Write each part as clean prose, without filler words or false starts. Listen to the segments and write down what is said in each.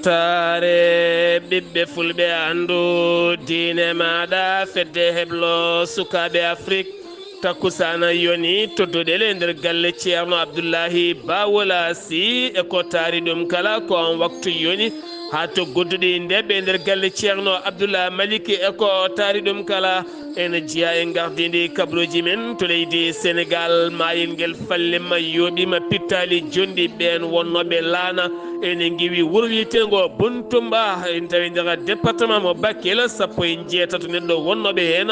weltare ɓiɓɓe fulɓe andu diine maɗa fedde heblo sukaɓe afrique takkusana yoni todduɗele nder galle ceerno abdoullahi bawola sy e ko taari ɗum kala ko on waktu yoni ha to godduɗi ndeɓe nder galle ceerno abdoullah maliki e ko taari ɗum kala ene jeeya e gardidi kabruji men to leydi sénégal mayel ngel fallema yooɓima pittali jondi ɓen wonnoɓe laana ene giwi wurlitengo buntumba en tawi nder département mo Bakel sappo e jeetato neɗɗo wonnoɓe hen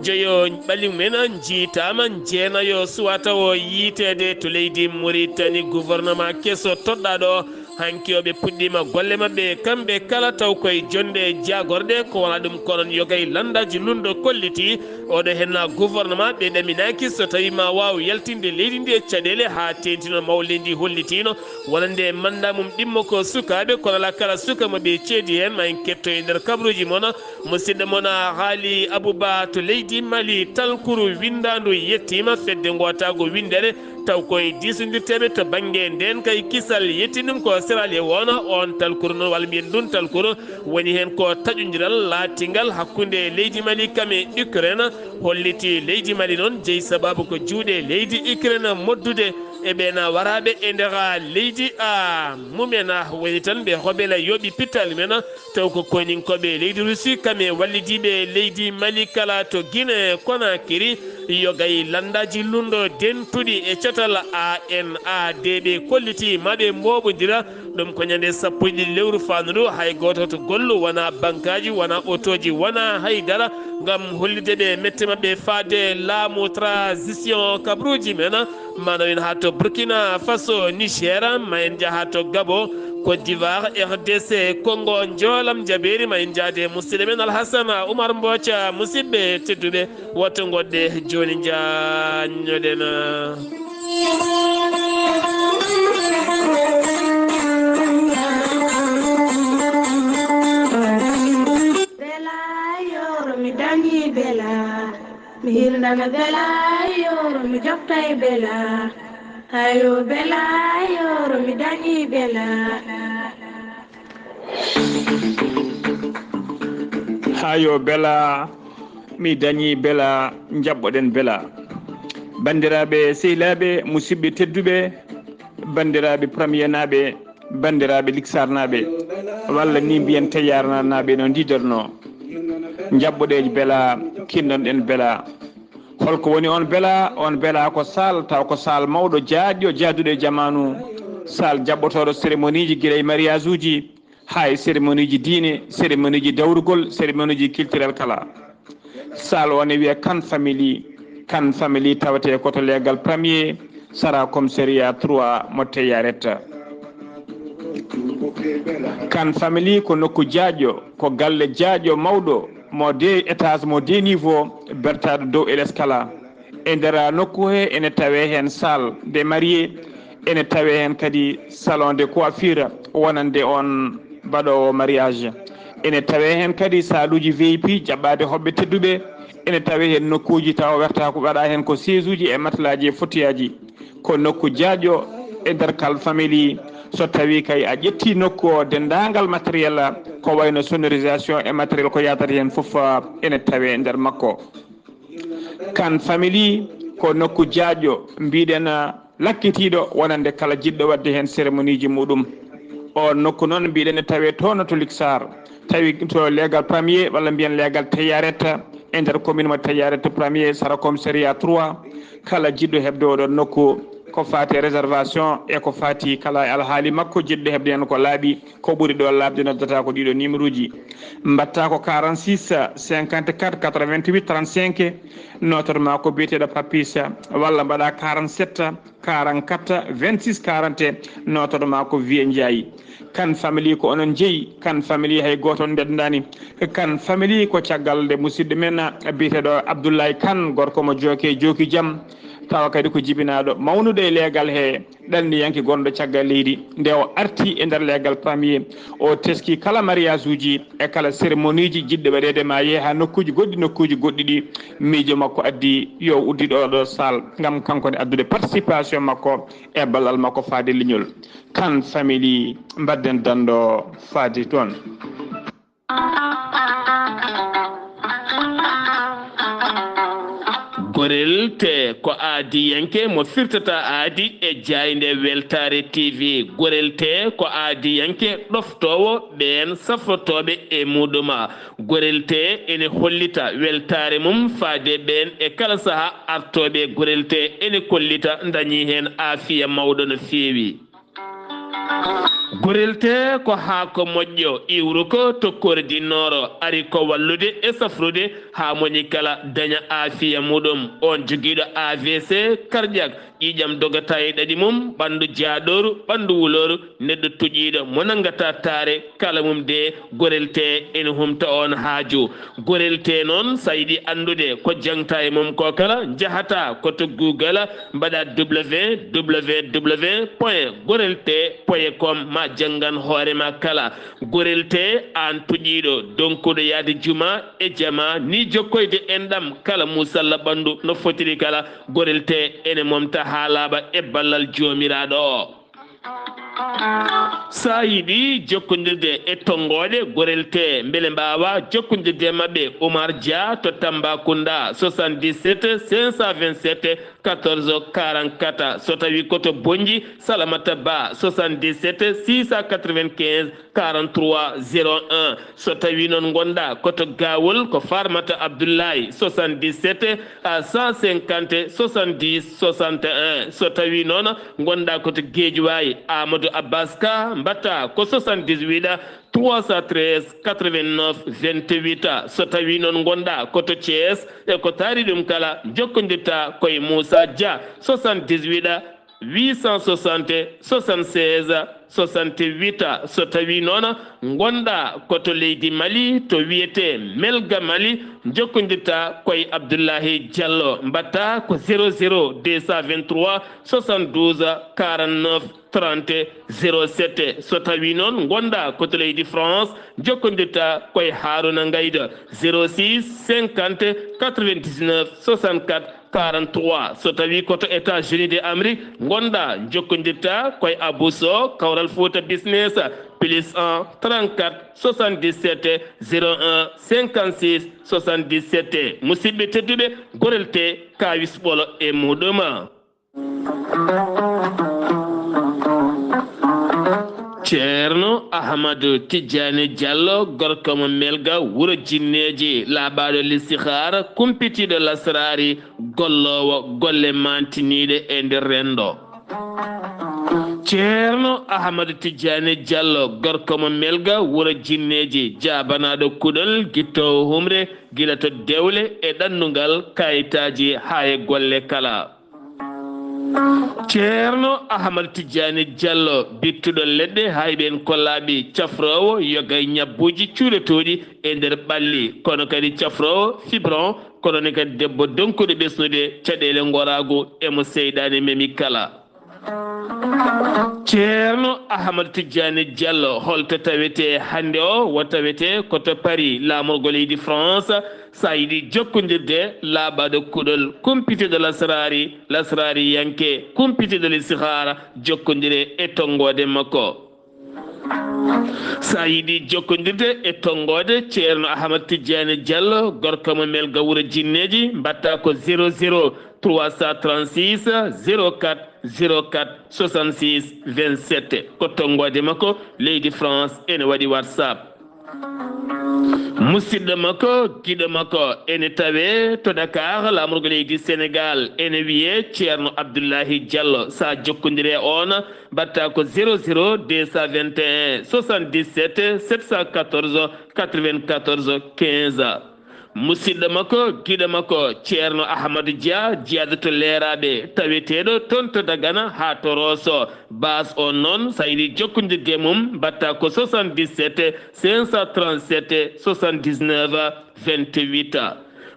jeeyo ɓalli men jiitama jeenayo suwata o yiitede to leydi Mauritanie gouvernement kesso toɗɗaɗo hankiyoɓe puɗɗima golle mabɓe kamɓe kala taw koye jonde jagorɗe ko wona ɗum konon yogay landaji lundo kolliti oɗo henna gouvernement ɓe ɗaminaki so tawi ma waw yaltinde leydi ndi e caɗele ha tentino mawle ndi hollitino wonande manda mum ɗimmo ko sukaɓe kono ala kala suka moɓe ceedi hen ma en ketto e nder kabruji moon musidɗo moon haali abouba to leydi Mali talkuru windandu yettima fedde gotago windere taw koye disodirteɓe to banggue nden kay kisal yettinum ko serali wona on talkuru noon walla mbiyen ɗum talkuru woni hen ko taƴodiral laatingal hakkude leydi Mali kam e Ukraine holliti leydi Mali noon jeeyi sababu ko juuɗe leydi Ukraine moddude e ɓena waraɓe e nder leydi mumen woni tan ɓe hoɓela yooɓi pittal men taw ko koninkoɓe leydi Russie kam e wallidiɓe leydi Mali kala to Guinée Conakry yogay landaji lundo dentuɗi e catal ANADB kolliti maɓe mboɓodira ɗum ko ñande sappo e ɗiɗi lewru fandu hay goto to gollu wona bankaji wona autoji wona haydara gam hollideɓe mette mabɓe faade laamu transition kabruji men manawin ha to Burkina Faso Niger ma en jaaha to Gabon Côte d'Ivoire RDC Congo joolam jaɓeri ma en jaade musidɗo men Alhassane Oumar Mbothia musidɓe tedduɓe wotto goɗɗe joni jañoɗen mi dañi bela mi hirnana bela yoro mi joftay bela ayo bela yoro mi dañi bela hayo bela mi dañi bela jabboɗen bela bandiraɓe sehilaɓe musidɓe tedduɓe bandiraɓe premier naɓe bandiraɓe liksarnaɓe walla ni mbiyen teyarnanaɓe no diderno jabboɗeji bela kinnoɗen bela holko woni on bela ko sal taw ko sal mawɗo jaaƴƴo jaaduɗo e jamanu sal jabbotoɗo cérémonie ji guila e mariage uji ha e cérémonie ji diine cérémonie ji dawrugol cérémonie ji culturel kala sal woni wiye kan famille tawate koto legal premier sara commissariat 3 mo teyaretta kan famille ko nokku jaaƴƴo ko galle jaaƴƴo mawɗo mo de étage mo de niveau bertade dow e less kala e nder nokku he ene tawe hen salle de marié ene tawe hen kadi salon de coiffure wonande on mbaɗowo mariage ene tawe hen kadi saluji VIP jaɓɓade hoɓɓe tedduɓe ene tawe hen nokkuji taw werta ko waɗa hen ko siège uji e matelaji e fauteuil ko nokku jaaƴƴo e nder kal famille so tawi kay a ƴetti nokku o dendagal matériel ko wayno sonorisation e matériel ko yatata hen foof ene tawe nder makko kan famille ko nokku jaaƴƴo mbiɗen lakkitiɗo wonande kala jiɗɗo wadde hen cérémonie ji muɗum o nokku noon mbiɗen ne tawe toon to Luxar tawi to légal premier walla mbiyen légal Teyaretta e nder commune mo Teyaretta premier sara commissariat 3 kala jiɗɗo hebde oɗon nokku ko fati réservation e ko fati kala alhaali makko jiɗɗo hebde hen ko laaɓi ko ɓuuri ɗo laabde noddata ko ɗiɗo numéro uji mbatta ko 46 54 88 35 notre ma ko biyeteɗo papisa walla mbaɗa 47 44 26 40 notre ma ko wiye Ndiaye kan famille ko onon jeeyi kan famille hay goto on beddani kan famille ko caggal de musidɗo men biyeteɗo Abdoulaye Kane gorko mo jooki jaam tawa kadi ko jibinaɗo mawnude e leegal he ɗanniyanke gonɗo caggal leydi nde o arti e nder leegal pamier o teski kala mariage uji e kala cérémonie ji jiɗɗo waɗede ma yeehe ha nokkuji goɗɗi ɗi miijo makko addi yo uddiɗo oɗo sal gam kankone addude participation makko e ballal makko faade leñol Kane Family mbadden dando faade toon. gorel te ko aadi yanke mo firtata aadi e jayde weltare TV gorel te ko aadi yanke ɗoftowo ɓen safrotoɓe e muɗuma gorel te ene hollita weltare mum faade ɓen e kala saaha artoɓe gorel te ene kollita dañi hen aafiya mawɗo no feewi gorel te ko haako moƴƴo iwru ko tokkore dinnoro ari ko wallude e safrude ha moƴƴi kala daña aafiya muɗum on joguiɗo AVC cardiaque ƴiƴam dogata e ɗaɗi mum ɓandu jaaɗoru ɓandu wuloru neɗɗo tuƴiɗo mo nangata taare kala mum de gorel te ene humta on haaju gorel te noon sa yiɗi andude ko jangta e mum ko kala jahata koto Google mbaɗa www.gorelte.com ma jangan hoorema kala gorel te an tuƴiɗo donkuɗo yaade juma e jama ni jokkoyde enɗam kala musalla ɓandu no fotiri kala gorel te ene momta haalaɓa e ballal jomiraɗo o sa yiɗi jokkodirde e tongoɗe gorel te beele mbawa jokkodirde mabɓe Oumar Dia to Tambacounda 77 527 14 44 so tawi koto Bonji Salamata Ba 77 695 43 01 so tawi noon gonɗa koto Gawol ko Farmata Abdoulaye 77 150 70 61 so tawi noon gonɗa koto Guédiawaye Amadou Abbas Ka mbatta ko 78 313 89 28 so tawi noon gonɗa koto Thiès e ko taari ɗum kala jokkodirta koye Moussa Dia 78 860 76 68 so tawi noon gonɗa koto leydi Mali to wiyete Melga Mali jokkodirta koye Abdoulahi Diallo mbatta ko 00 223 72 49 30 07 so tawi noon gonɗa koto leydi France jokkodirta koye Haruna Ngayda 06 50 99 64 43 so tawi koto États-Unis d'Amérique gonɗa jokkodirta koye Abousso Kawral Fouta Business plus 1 34 77 01 56 77 musidɓe tedduɓe gorel te kawis ɓolo e muɗum Ceerno Ahmadou Tidiane Diallo gorko mo Melga wuro jinneji laaɓaɗo listihara kumpitiɗo lasrari gollowo golle mantiniɗe e nder rendo Ceerno Ahmadou Tidiane Diallo gorko mo Melga wuro jinneji jabanaɗo kuɗol guittowo humre gila to dewle e ɗannungal kayitaji ha e golle kala Ceerno Ahmadou Tidiane Diallo bittuɗo leɗɗe hayɓen kollaɓi cafrowo yoga ñabbuji cuuretoɗi e nder ɓalli kono kadi cafrowo fibron kono ne kadi debbo donkuɗo ɓesnude caɗele gorago emo seyɗani memi kala Ceerno Ahmadou Tidiane Diallo holto tawete hande o wo tawete koto Paris laamorgo leydi France sa yiɗi jokkodirde laaɓaɗo kuɗol kumpitiɗo lasrari yanke kumpitiɗo listihara jokkodire e tongode makko sa yiɗi jokkodirde e tongode Ceerno Ahmadou Tidiane Diallo gorko mo Melga wuro jinneji mbatta ko 00 336 04 04 66 27 ko tongode makko leydi France ene waɗi WhatsApp musidɗo makko giɗo makko ene tawe to Dakar laamorgo leydi Sénégal ene wiye Ceerno Abdoulahi Diallo sa jokkodire on mbatta ko 00 221 77 714 94 15 musidɗo makko giɗo makko Ceerno Ahmadou Dia jeyade to leeraɓe taweteɗo toon to Dagana ha to Rosso base on noon sa yiɗi jokkodirde mum mbatta ko 77 537 79 28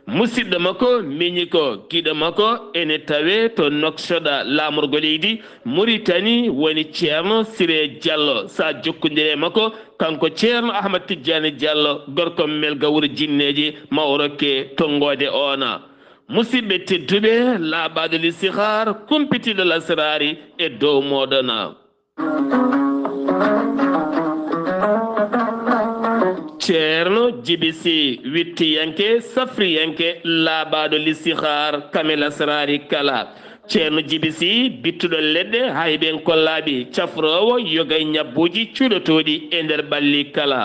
musidɗo makko miñi ko giɗo makko ene tawe to noksoda lamorgo leydi Mauritanie woni ceerno Siré Diallo sa jokkodire makko kanko ceerno Ahmad Tidiane Diallo gorko melga wuro jinneji ma o rokke tongode ona musidɓe tedduɓe laaɓaɗo listihar kumpitiɗo lasrari e dow moɗona ceerno jibisi wittiyanke safriyanke laaɓaɗo listihar kame lasrari kala ceerno jibisi bittuɗo leɗɗe hay ɓen kollaɓe cafrowo yogay ñabbuji cuuɗotoɗi e nder ɓalli kala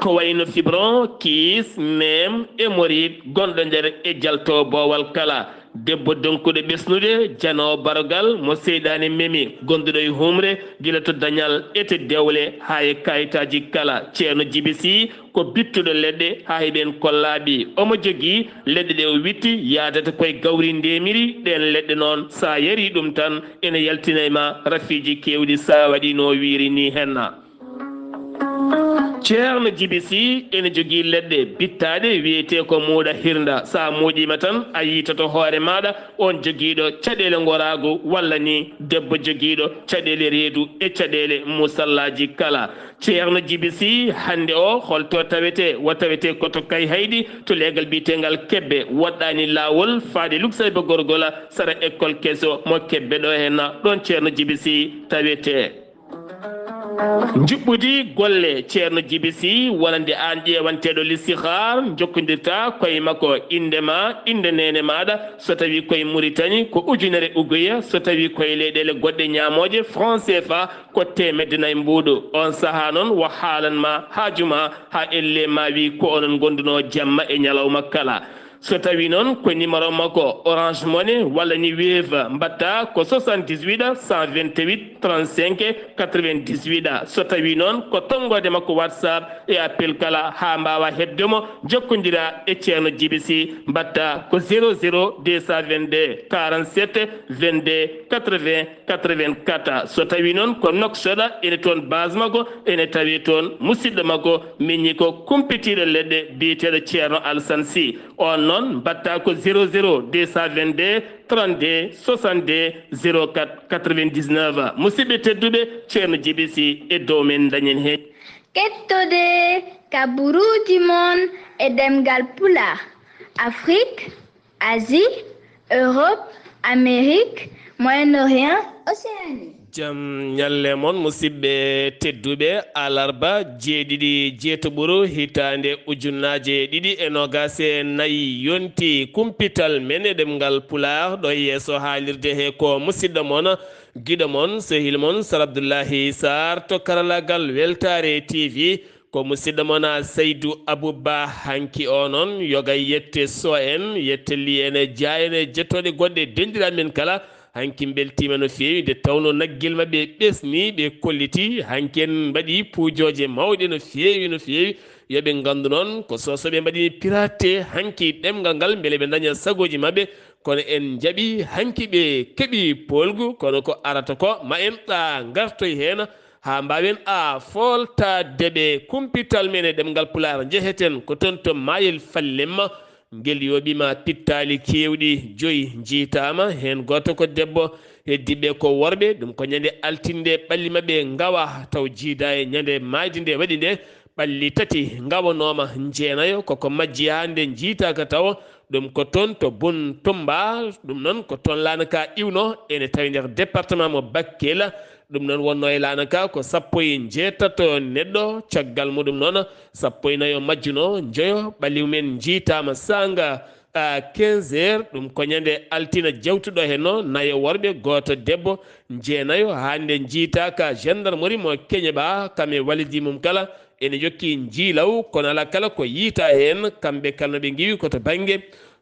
ko wayno fibron kiis nem e morid gonɗo nder e jalto bowal kala debbo donkuɗo ɓesnude janowo barogal mo seydani memi gonduɗo e humre gila to dañal ete dewle ha e kayitaji kala ceerno jibisi ko bittuɗo leɗɗe ha heɓen kollaɓi omo jogui leɗɗe ɗe o witti yadata koye gawri ndemiri ɗen leɗɗe noon sa yari ɗum tan ene yaltinayma rafiji kewɗi sa waɗi no wiiri ni henna ceerno jibisi ene jogui leɗɗe bittaɗe wiyete ko muuɗa hirda sa muuƴima tan a yitoto hoore maɗa on joguiɗo caɗele gorago walla ni debbo joguiɗo caɗele reedu e caɗele musallaji kala ceerno jibisi hande o holto tawete wo tawete koto kay haydi to leegal bitegal kebbe woɗɗani lawol faade luksayba gorgola sara école keso mo kebbe ɗo henna ɗon ceerno jibisi tawete juɓɓudi golle ceerno jibisi wonande an ƴewanteɗo listihar jokkodirta koye makko indema inde nene maɗa so tawi koye Mauritanie ko ujunere ugoya so tawi koye leyɗele goɗɗe ñamoje franc CFA ko temedde nayyi mbuɗu on saaha noon wo haalanma haajuma ha elle ma wi ko onon gonduno jamma e ñalawma kala so tawi noon ko numéro makko Orange Money walla ni Wave mbatta ko 78 128 35 98 so tawi noon ko tongode makko WhatsApp e appel kala ha mbawa heddemo jokkodira e ceerno jibisi mbatta ko 00 222 47 22 80 84 so tawi noon ko noksoɗa ene toon base makko ene tawi toon musidɗo makko miñi ko kumpitiɗo leɗɗe biyeteɗo ceerno Alassane Sy on noon mbatta ko 00 222 32 62 04 99 musidɓe tedduɓe ceerno jibisi e dow men dañen he kettode kaburuji mon e demgal pula Afrique Asie Europe Amérique Moyen-Orient Océanie jam ñalle moon musidɓe tedduɓe alarba jeeɗiɗi jeetoɓuru hitande ujunnaje ɗiɗi e nogase nayyi yonti kumpital men e ɗemgal pular ɗo yeeso haalirde he ko musidɗo moon guiɗo moon sehil moon Sar Abdoullahi Sarr to karallagal Weltare TV ko musidɗo moon Seydou Abouba hanki o noon yoga yette so en yetteli ene jayane jettoɗe goɗɗe dendiral men kala hanki beltima no fewi nde tawno naggel mabɓe ɓesni ɓe kolliti hanki en mbaɗi puujoje mawɗe no fewi yoɓe gandu noon ko sosoɓe mbaɗi pirate hanki ɗemgal ngal beele ɓe daña sagoji mabɓe kono en jaaɓi hanki ɓe keeɓi polgu kono ko arata ko ma en ɗa gartoy hen ha mbawen a foltadeɓe kumpital men e ɗemgal pular jeheten ko toon to mayel fallemma ngel yoɓima pittali kewɗi joyi jiitama hen goto ko debbo heddiɓe ko worɓe ɗum ko ñande altinde ɓalli mabɓe gawa taw jiida e ñande maydi nde waɗi nde ɓalli tati gawanoma jeenayo koko majji hande jiitaka taw ɗum ko toon to Boun Tomba ɗum noon ko toon lanaka iwno ene tawi nder département mo Bakel ɗum noon wonno e lanaka ko 17 neɗɗo caggal muɗum noon 14 majjuno joyo ɓalliw men jiitama sanga 15 heures ɗum ko ñande altina jawtuɗo henno nayo worɓe goto debbo jeenayo hande jiitaka gendarmerie mo Keñeɓa kame walidimum kala ene jokki jiilaw kono ala kala ko yiita hen kamɓe kala ɓe giwi koto banggue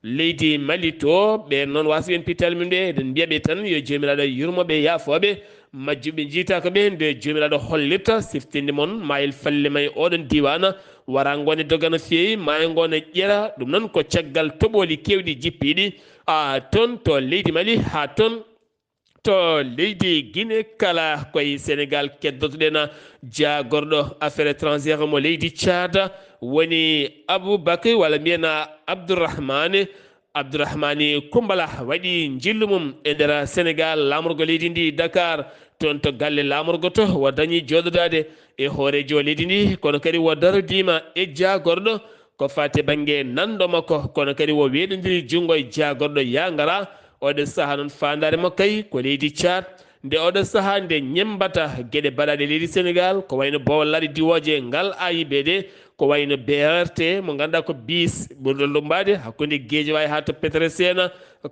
leydi Mali to ɓe noon wasa ɓen pital min ɓe eɗen mbiyaɓe tan yo jomiraɗo yurmoɓe yaafoɓe majjuɓe jiitaka ɓe nde jomiraɗo hollirta siftinde moon mayel falle may oɗon diwana wara gone dogano feewi maya gone ƴeera ɗum noon ko caggal toɓoli kewɗi jippiɗi toon to leydi Mali ha toon to leydi Guinée kala koye Sénégal keddotoɗen jagorɗo affaire étrangére mo leydi Tchad woni Aboubacry walla mbiyana Abdourahmane Koumbala waɗi jillu mum e nder Sénégal lamorgo leydi ndi Dakar toon to galle lamorgo to wo dañi joɗodade e hoorejo leydi ndi kono kadi wo darodima e jagorɗo ko fate banggue nanɗo makko kono kadi wo weɗodiri junggo e jagorɗo yangara oɗo saaha noon fandare makkayi ko leydi Tchad nde oɗo saaha nde ñembata gueɗe baɗaɗe leydi Sénégal ko wayno bowal diwoje ngal AIBD ko wayno BRT mo ganduɗa ko bis ɓurɗo lumbade hakkude Guédiawaye ha to Petersen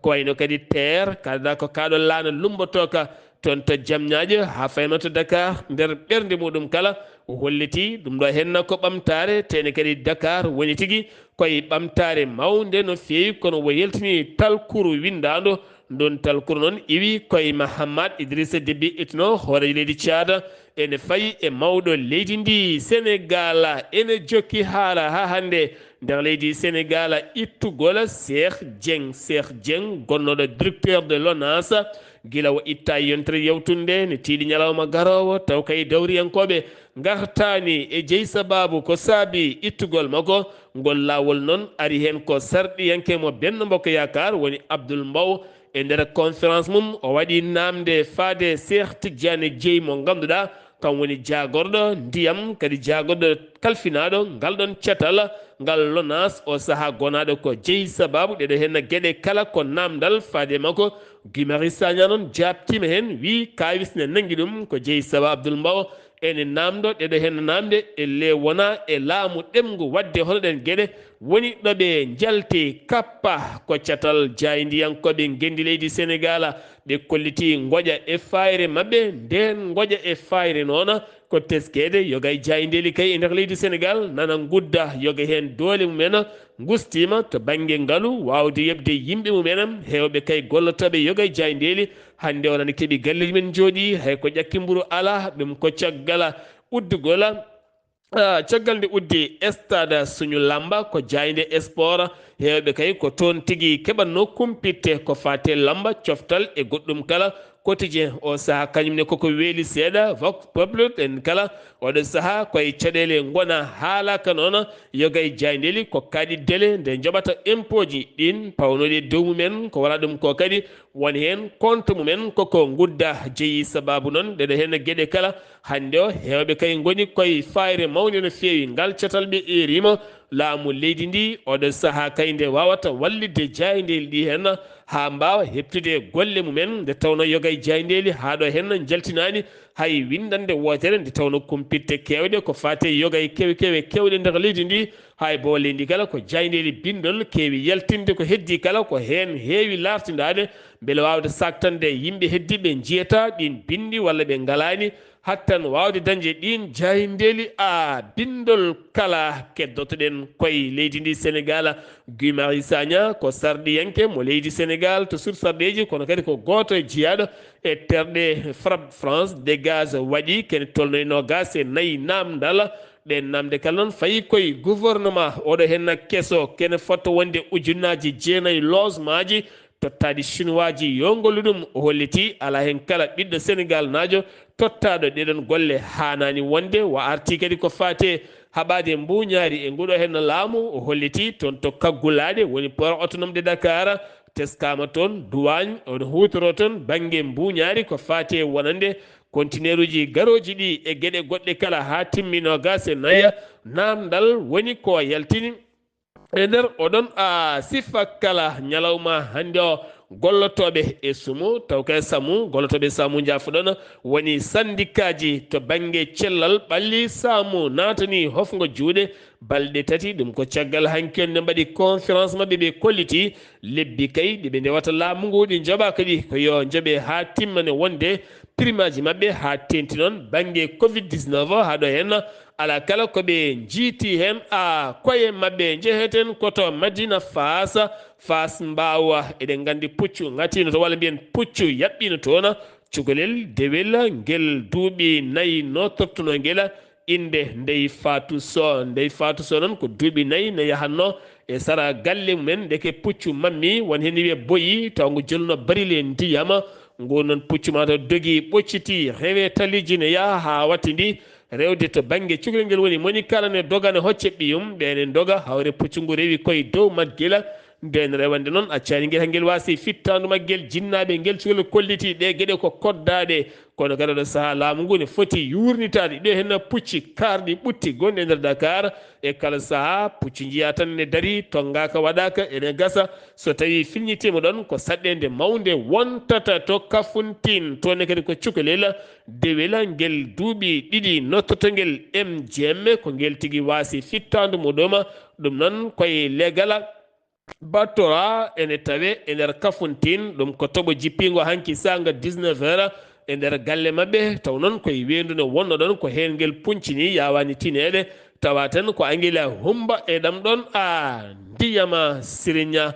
ko wayno kadi TER kalɗa ko kaɗo laana lumbotoka toon to Diamniadio ha fayno to Dakar nder ɓerde muɗum kala o holliti ɗum ɗo henna ko ɓamtare tene kadi Dakar woni tigui koye ɓamtare mawde no fewi kono wo yaltini talkuru windaɗo ɗon talkuru noon iwi koye Mahamad Idrissa Déby Itno hoorejo leydi Tchad ene fayi e mawɗo leydi ndi Sénégal ene jokki haala ha hande nder leydi Sénégal ittugol Cheikh Dieng gonnoɗo directeur de l'ONAS gila o itta yontere yewtunde ne tiiɗi ñalawma garowo taw kay dawriyankoɓe gartani e jeeyi sababu ko saabi ittugol makko ngol lawol noon ari hen ko sarɗiyanke mo Benno Bokk Yakar woni Abdoul Mbow e nder conférence mum o waɗi namde faade Cheikh Tidiane Dieye mo ganduɗa kam woni jagorɗo ndiyam kadi jagorɗo kalfinaɗo ngal ɗon cetal ngal LONAS o saaha gonaɗo ko jeeyi sababu ɗeɗo henna gueɗe kala ko namdal faade makko Guy Marius Sagna noon jabtima hen wi kawis ne nangui ɗum ko jeeyi sababu Abdoul Mbow ene namdo ɗeɗo henna namde elle wona e laamu ɗemgu wadde honoɗen gueɗe woni ɗoɓe jalti kappa ko catal jaydiyankoɓe gendi leydi Sénégal ɓe kolliti goƴa e fayre mabɓe nden goƴa e fayre noon ko teskede yoga e jayndeli kay e nder leydi Sénégal nana gudda yoga hen doole mumen gustima to banggue ngaalu wawde yebde yimɓe mumen hewɓe kay gollotoɓe yoga e jayndeli hande onana keeɓi galleji men jooɗi hay ko ƴakki mburu ala ɗum ko caggal uddugol caggal nde uddi stade suñu lamba ko jayde sport hewɓe kay ko toon tigui keɓanno kumpitte ko fate lamba coftal e goɗɗum kala quotidien o saaha kañumne koko weeli seeɗa vox populi en kala oɗo saaha koye caɗele gona haalaka noon yoga e jaydeli ko kaaɗi délai nde joɓata impôt ji ɗin pawnoɗi e dow mumen ko wala ɗum ko kadi woni hen compte mumen koko gudda jeeyi sababu noon ɗeɗo hen gueɗe kala hande o hewɓe kay goni koye fayre mawde no fewi ngal catal ɓe erima laamu leydi ndi oɗo saaha kay nde wawata wallidde jaydeli ɗi hen ha mbawa heptude golle mumen nde tawno yoga e jaydeli haɗo hen jaltinani hay windande wotere nde tawno kumpitte kewɗe ko fate yoga e kewe kewɗe nder leydi ndi hay bo leydi kala ko jaydeli bindol kewi yaltinde ko heddi kala ko hen heewi lartidade beele wawde saktande yimɓe heddiɓe jiyata ɗin bindi walla ɓe ngalani hattan wawde dañde ɗin jayndeli a bindol kala keddotoɗen koye leydi ndi Sénégal Guy Marius Sagna ko sarɗiyanke mo leydi Sénégal to sur sarɗeji kono kadi ko goto e jiyaɗo e terɗe FRAPP France dégage waɗi kene tolno nogas e nayyi namdal ɗen namde kala noon fayi koye gouvernement oɗo henna kesso kene fotto wonde ujunnaji jeenayyi logement tottade chinois ji yongolu ɗum o holliti ala hen kala ɓiɗɗo Sénégal najo tottaɗo ɗeɗon golle hanani wonde wa arti kadi ko fate haɓade mbuñaari e nguɗo hen laamu o holliti toon to kaggulade woni port autonome de Dakar teskama toon douane on hutoro toon banggue mbuñaari ko fate wonande conteneur uji garoji ɗi e gueɗe goɗɗe kala ha timmino gas e naya namdal woni ko yaltini e nder oɗon sifa kala ñalawma hande o gollotoɓe e sumu taw kay samu gollotoɓe samu jafuɗon woni syndicat ji to banggue cellal ɓalli samu natani hofgo juuɗe balɗe tati ɗum ko caggal hankkon ne mbaɗi conférence mabɓe ɓe kolliti lebbi kay ɗiɓe ndewata laamu ngu ɗi jooɓa kadi ko yo jooɓe ha timmane wonde primaji mabɓe ha tenti noon banggue covid-19 haɗo hen ala kala koɓe jiiti hen koye mabɓe jeheten koto Madina Fass mbawa eɗen gandi puccu gatino to walla mbiyen puccu yaɓɓino toon cukalel dewel guel duuɓi nayyi notortuno guel inde Ndeye Fatou Sow noon ko duuɓi nayyi no yahanno e sara galle mumen ndeke puccu mammi won hen wiye boyi taw ngo jolno barile ndiyam ngu non puccu ma to dogi ɓocciti rewe taliji ne yaha ha wattindi rewde to banggue cukalel ngel woni moni kala ne doga ne hocce ɓiyum ɓene doga hawre puccu ngu rewi koye dow maggila nden rewande noon accani guel hangel wasi fittandu maggel jinnaɓe guel cukalel kolliti ɗe gueɗe ko koddaɗe kono kadi ɗo saaha laamu ngu ne foti yurnitade ɗo henna pucci karɗi ɓutti gonɗe nder Dakar e kala saaha pucci jiya tan ne daari tonggaka waɗaka ene gasa so tawi filñitima ɗon ko saɗɗede mawde wontata to Kafountine toon kadi ko cukalel dewela ngel duuɓi ɗiɗi nottotogel MGM ko ngel tigui wasi fittandu muɗum ɗum noon koye legala battora ene tawe e nder Kafountine ɗum ko toɓo jippingo hanki sanga 19 heures e nder galle mabɓe taw noon koye wendu ne wonno ɗon ko hen ngel puncini yawani tineɗe tawa tan ko Anguila Humba e ɗam ɗon ndiyama Sirigne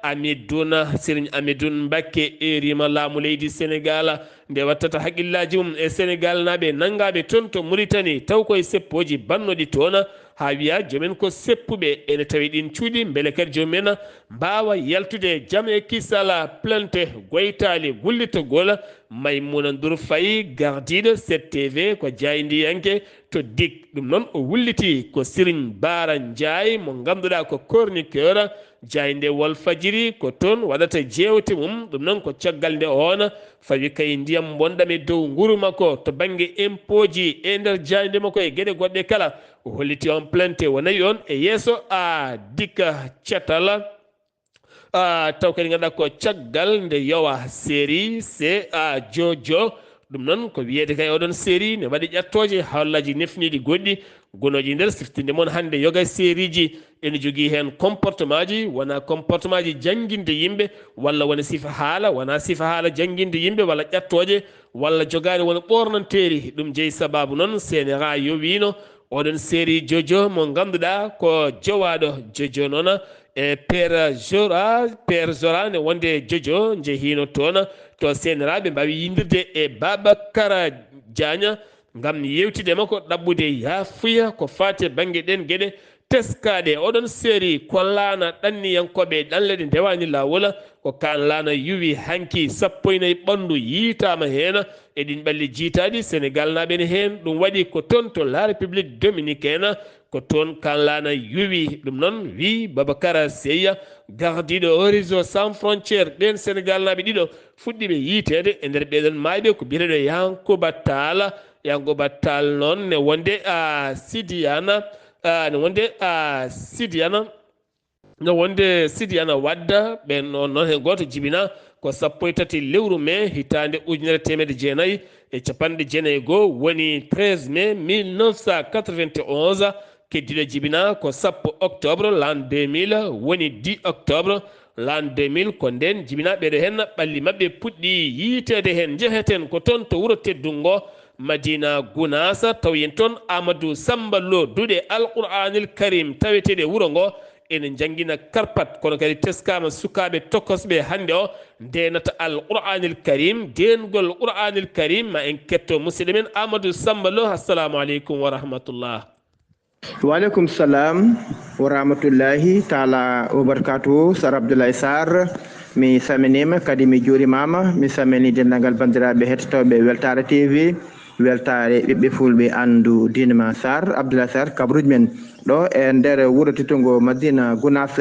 Amidoune Mbacké erima laamu leydi Sénégal nde wattata haqqillaji mum e Sénégal naɓe nangaɓe toon to Mauritanie taw koye seppoji bannoɗi toon ha wiya jomen ko seppuɓe ene tawi ɗin cuuɗi beele kadi jomumen mbawa yaltude jaam e kisala plante goytali gullitogol Maymouna Ndour Faye gardiɗo 7TV ko jaydiyanke to dik ɗum noon o wulliti ko Serigne Bara Ndiaye mo ganduɗa ko chroniqueur jayde Walfadjri ko toon waɗata jewte mum ɗum noon ko caggal nde on fawi kay ndiyam bonɗam e dow guuru makko to banggue impôt ji e nder jayde makko e gueɗe goɗɗe kala o holliti on plainte wonayi on e yeeso dikka cetal taw kadi ganduɗa ko caggal nde yowa série c jojo ɗum noon ko wiyede kay oɗon série ne waɗi ƴattoje hallaji nefniɗi goɗɗi gonoji nder siftinde moon hande yoga série ji ene jogui hen comportement ji wona comportement ji jangguinde yimɓe walla wona sifa haala wona sifa haala jangguinde yimɓe walla ƴattoje walla jogani wona ɓornanteri ɗum jeeyi sababu noon CNRA yowino oɗon série jojo mo ganduɗa ko jowaɗo jojo noon e père Zora ne wonde jojo jeehino toon to CNRA ɓe mbawi yindirde e Babacar Diagne gam yewtide makko ɗaɓɓude yafuya ko fate banggue ɗen gueɗe teskaɗe oɗon série ko laana ɗanniyankoɓe ɗanleɗe ndewani lawol ko kan laana yuwi hanki 14 ɓandu yiitama hen e ɗin ɓalli jiitaɗi Sénégal naɓene hen ɗum waɗi ko toon to la République dominicaine ko toon kan laana yuwi ɗum noon wi Babacar Seye gardiɗo horizon sans frontiére ɗen Sénégal naɓe ɗiɗo fuɗɗiɓe yiitede e nder ɓeɗon mayɓe ko biyeteɗo Yankoba Tall noon ne wonde Sidiana Sidiana Wadda ɓen noon hen goto jibina ko 13 lewru mai hitande 1990 e capanɗe jeenayyi goho woni 13 mai 1991 keddiɗo jibina ko 10 octobre l'an 2000 woni 10 octobre l'an 2000 ko nden jibina ɓeɗo hen ɓalli mabɓe puɗɗi yiitede hen jeheten ko toon to wuuro teddungo Madina Gounasa tawi toon Amadou Samba Lo duuɗe Alqur'anil Karim taweteɗe wuuro ngo ene jangguina karpat kono kadi teskama sukaɓe tokkosɓe hande o ndenata Alqur'anil Karim dengol Qur'anil Karim ma en ketto musidɗo men Amadou Samba Lo. Assalamu aleykum wa rahmatullah. Waleykum salam wa rahmatullahi taala wa barakatuhu. Sar Abdoulaye Sarr mi saminima kadi mi juurimama mi samini dendagal bandiraɓe hettotoɓe Weltare TV weltare ɓiɓɓe fulɓe andu dinema Sarr Abdoulaye Sarr kabruji men ɗo e nder wuuro tittungo Madina Gounass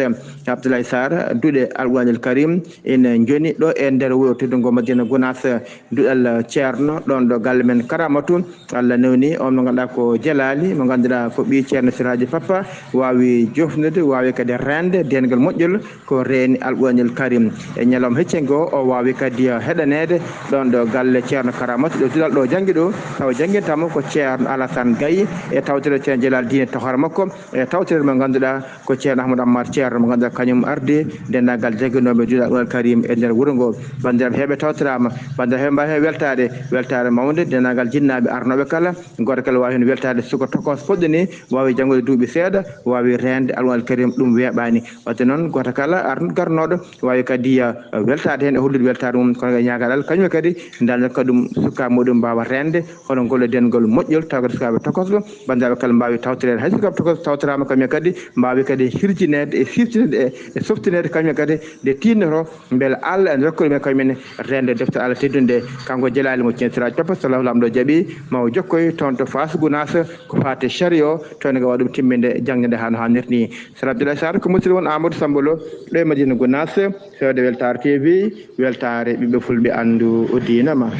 Abdoulaye Sarr duuɗe Alqur'anil Karim ene joni ɗo e nder wuuro tittungo Madina Gounass duɗal ceerno ɗon ɗo galle men Karamatou Allah newni on mo ganduɗa ko Jelali mo ganduɗa ko ɓi ceerno Siraji Papa wawi jofnude wawi kadi rende dengal moƴƴol ko reeni Alqur'anil Karim e ñalawma heccengo o wawi kadi heɗanede ɗon ɗo galle ceerno Karamatou ɗo duɗal ɗo jangui ɗo taw janguintamo ko ceerno Alassane Gaye e tawtere ceerno Jelal Dine tohora makko e tawtere mo ganduɗa ko ceerno Ahmadou Ammar ceerno mo ganduɗa kañum arde dendagal jagguinoɓe duuɗal Alqur'anil Karim e nder wuuro ngo bandiraɓe heeɓe tawtirama bandiraɓe heeɓe mbawi hen weltare mawde dendagal jinnaɓe arnoɓe kala goto kala wawi hen weltade suka tokos poɗɗo ni wawi janggude duuɓi seeɗa wawi rende Alqur'anil Karim ɗum weeɓani wadde noon goto kala garnoɗo wawi kadi weltade hen e hollude weltade mum kono ñagal kañum kadi dalnet kadi ɗum sukaɓe muɗum mbawa rende hono golle dengol moƴƴol taw kadi sukaɓe tokosɗo bandiraɓe kala mbawi tawtirede hay sukaɓe tokos tawtorama kamɓe kadi mbawi kadi hirjinede e siftinede e softinede kamɓe kadi nde tinnoto beele Allah en rokkuɗumen kañumen rende defte Allah teddunde kanko jelali mo censiraji papa sallahu lamɗo jaaɓi mawo jokkoy toon to Fass Gounass ko fate chari o toon ga waɗum timminde jangde nde hano hannirta ni Sara Abdoulaye Sarr ko musidɗo won Amadou Sambolo ɗo e Madina Gounass fewde Weltare TV weltare ɓiɓɓe fulɓe andu o diina ma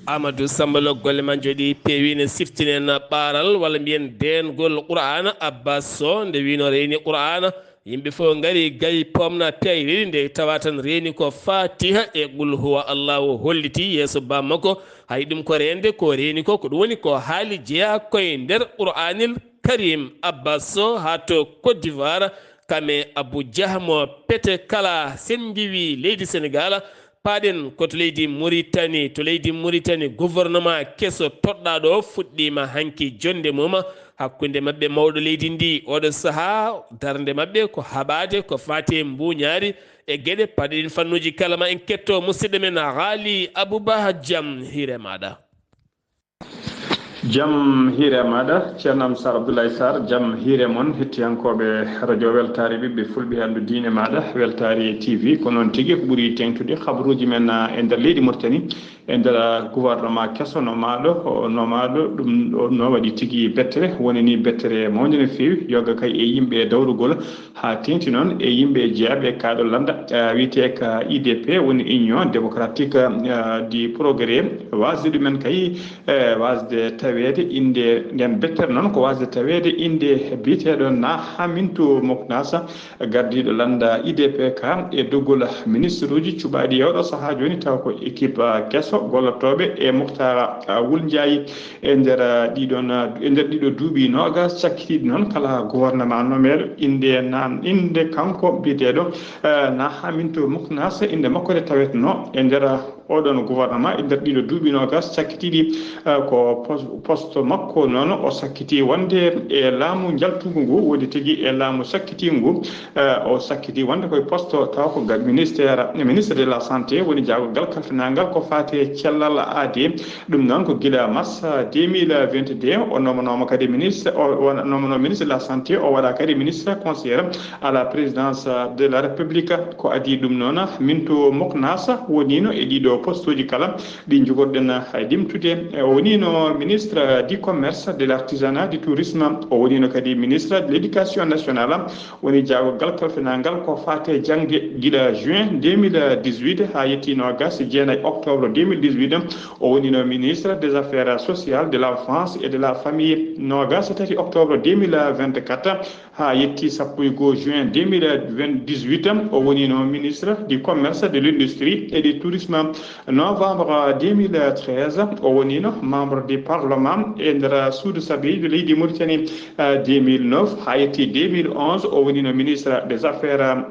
Amadou Sambolo golle man jooɗi peewi ne siftinen ɓaaral walla mbiyen deengol Qur'ana Abbas Sow nde wino reeni Qur'ana yimɓe fof ngari gayi pomna peyri nde tawa tan reeni ko Fatiha e qul huwa Allahu holliti yeeso bammakko hay ɗum ko rende ko reeni ko ɗum woni ko haali jeeya koye nder Qur'anil Karim Abbas Sow ha to Côte d'Ivoire kame Abou Diahmo pete kala sen jiwi leydi Sénégal paaɗen koto leydi Mauritanie gouvernement keso toɗɗa ɗo fuɗɗima hanki jonde mum hakkunde mabɓe mawɗo leydi ndi oɗo saaha darde mabɓe ko haɓade ko fati mbuñaari e gueɗe paɗeɗin fannuji kala ma en ketto musidɗo men Ghali Abouba jaam hiire maɗa jaam hiire maɗa ceernam Sar Abdoulaye Sarr jaam hiire moon hettiyankoɓe radio weltare ɓiɓɓe fulɓe andu diine maɗa weltare TV ko noon tigui ko ɓuuri tengtude habaruji men e nder leydi Mauritanie e nder gouvernement kesso nomaɗo ɗum no waɗi tigui bettere woni ni bettere mawde no fewi yoga kay e yimɓe dawrugol ha tengti noon e yimɓe jeeyaɓe kaɗo landa wiyete ka IDP woni Union démocratique du progrès wasde ɗumen kay wasde tawede inde nden bettere noon ko wasde tawede inde biteɗo na Hamintou Moknassa gardiɗo landa IDP ka e doggol ministre uji cuɓaɗi yewɗo saaha joni taw ko équipe kesso gollotoɓe e Mokhtar Wul Ndiaye e nder ɗiɗo duuɓi nogas cakkitiɗi noon kala gouvernement nomeɗo inde kanko biteɗo na Hamintou Moknassa inde makko de tawetno e nder oɗon gouvernement e nder ɗiɗo duuɓi nogas cakkitiɗi ko poste makko noon o sakkiti wonde e laamu jaltugu ngu woni tigui e laamu sakkiti ngu o sakkiti wonde koye poste taw ko ministre de la santé woni jaagogal kalfinagal ko fate cellal aade ɗum noon ko guila mars 2022 o nomanoma kadi ministre o nomano ministre de la santé o waɗa kadi ministre conseillére à la présidence de la république ko adi ɗum noon Mintou Moknassa wonino e ɗiɗo poste uji kala ɗi jogorɗen dimtude o wonino ministre du commerce de l'artisanat du tourisme o wonino kadi ministre de l'éducation nationale woni jaagogal kalfinagal ko fate jangde guila juin 2018 ha yettino gas jeenayi octobre 2018 o wonino ministre des affaires sociales de l'enfance et de la famille nogas tati octobre 2024 ha yetti 1 juin 2018 o wonino ministre du commerce de l'industrie et du tourisme novembre 2013 o wonino membre du parlement e nder suudu sabi de leydi Mauritanie 2009 ha yetti 2011 o wonino ministre des affaires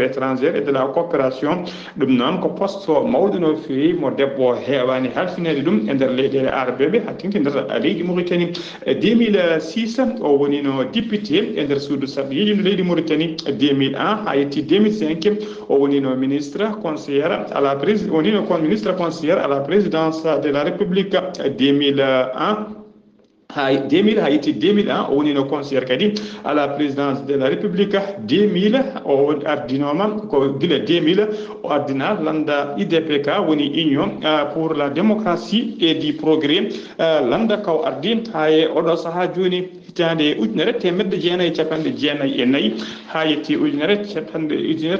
étrangères et de la coopération ɗum noon ko poste mawɗo no fewi mo debbo heewani halfinede ɗum e nder leyɗele arabeɓe hattinki nder leydi Mauritanie 2006 o wonino député e nder suudu sabiji no leydi Mauritanie 2001 ha yetti 2005 o wonino ministre conseillère à la présidence de la République 2001 ha 2001 o wonino conseillére kadi à la présidence de la République 2000 o ardinoma ko gila 2000 o ardina landa IDPK woni Union pour la démocratie et du progrès landa kaw ardi ha e oɗo saaha joni hitande ujunere temedde jeenayi capanɗe jeenayi e nayyi ha yetti ujunere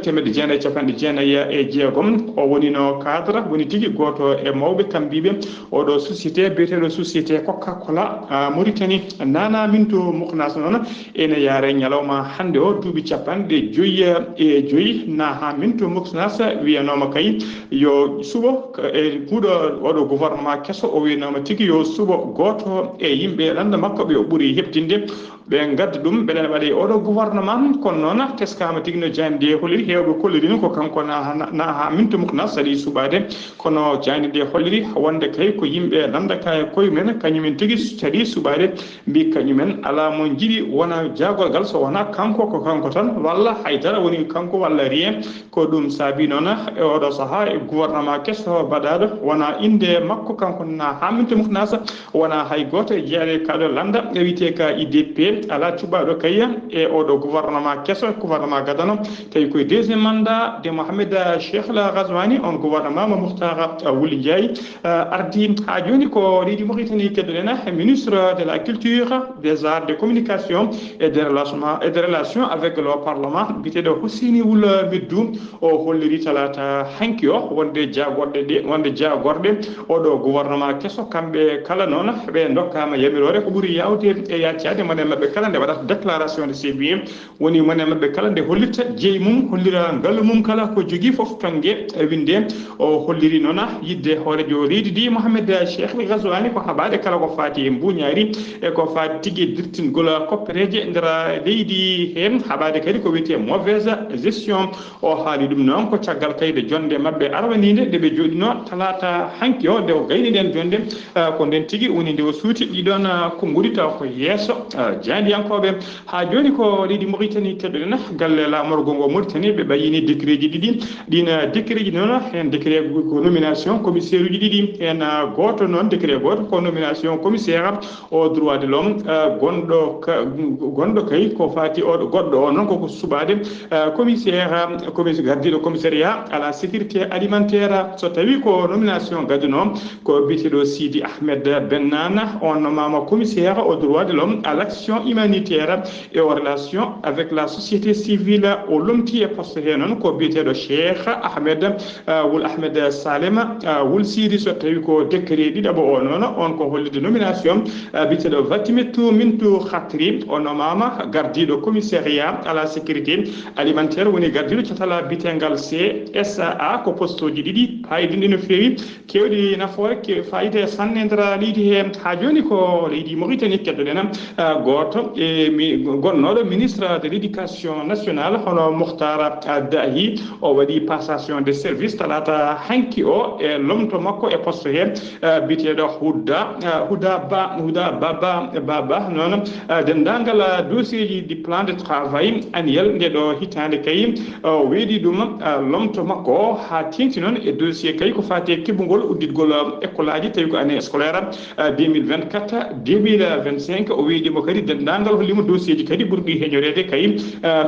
temedde jeenayi capanɗe jeenayi e jeegom o wonino cadre woni tigui goto e mawɓe kambiɓe oɗo société biyeteɗo société Coca-Cola Mauritanie Nana Mintou Moknassa noon ene yaare ñalawma hande o duuɓi capanɗe joyyi na ha Mintou Moknassa wiyanoma kay yo suɓo e huuɗo oɗo gouvernement kesso o wiyanoma tigui yo suɓo goto e yimɓe landa makko ɓe o ɓuuri heɓtinde ɓe gadda ɗum ɓeɗen waɗe oɗo gouvernement kono noon teskama tigui no jandi nde holliri hewɓe kollirino ko kanko na ha Mintou Moknassa saɗi suɓade kono jandi nde holliri wonde kay ko yimɓe landa ka koye mumen kañumen tigui saɗi suɓade mbi kañumen ala mo jiiɗi wona jagolgal so wona kanko ko kanko tan walla haydara woni kanko walla rien ko ɗum saabi noon e oɗo saaha e gouvernement kesso baɗaɗo wona inde makko kanko na ha Mintou Moknassa wona hay goto e jeeyaɗe kaɗo landa e wiyete ka IDP ala cubaɗo kayya e oɗo gouvernement kesso gouvernement gadano tawi koye deuxiéme mandat de Mohamed Cheikh la Ghazouani on gouvernement mo Mokhtar Wuli Ndiaye ardi ha joni ko leydi Mauritanie keddoɗen ministre de la culture des arts de communication et des relations avec le parlement biteɗo Houssini Wul Meddou o holliri talata hanki o wonde jagorɗe oɗo gouvernement kesso kamɓe kala noon ɓe dokkama yamirore ko ɓuuri yawde e yaccade monen mabɓe kala nde waɗata déclaration de CBI woni monen mabɓe kala nde hollitta jeeyi mum hollira ngaalu mum kala ko jogui foof tongue winde o holliri noon yidde hoorejo leydi ndi Mohamed Cheikh Ghazouani ko haɓade kala ko fati e mbuñari e ko fati tigui dirtingol koppereje nder leydi hen haɓade kadi ko wiyete mauvaise gestion o haali ɗum noon ko caggal kayde jonde mabɓe arwanide nde ɓe joɗino talata hanki o nde o gayni ɗen jonde ko nden tigui woni nde o suuti ɗiɗon konnguli taw ko yesso jandiyankoɓe ha joni ko leydi Mauritanie keddoɗen galle lamorgo ngo Mauritanie ɓe ɓayini décret ji ɗiɗi ɗin décret ji noon hen décret ko nomination commissaire uji ɗiɗi hen goto noon décret goto ko nomination commissaire au droit de l'homme gonɗo kay ko fati oɗo goɗɗo o noon koko suɓade commissaire gardiɗo commissariat à la sécurité alimentaire so tawi ko nomination gaduno ko biteɗo Sidi Ahmed Bennane on nommama commissaire au droit de l'homme à l'action humanitaire et aux relations avec la société civile o lomti e poste he noon ko biteɗo Cheikh Ahmed Wul Ahmed Salem Wul Sidi so tawi ko décret ɗiɗaɓo o noon on ko hollide nomination biteɗo Vatimetou Mintou Khatri o nommama gardiɗo commissariat à la sécurité alimentaire woni gardiɗo catala bitengal CSA ko poste uji ɗiɗi fayidinde no fewi kewɗi nafoore fayide sanne nder leydi he ha joni ko leydi Mauritanie keddoɗen goto e gonnoɗo ministre de l'éducation nationale hono Mokhtar Dahi o waɗi passation de service talata hanki o e lomto makko e poste he biteɗo Houda Baba noon dendagal dossier ji du plan de travail annuel ndeɗo hitande kay weeɗi ɗum lomto makko o ha tenti noon e dossier kay ko fati keɓugol udditgol école aji tawi ko année scolaire 2024 2025 o weeɗimo kadi dendagal hollimo dossier ji kadi ɓurɗi heñorede kay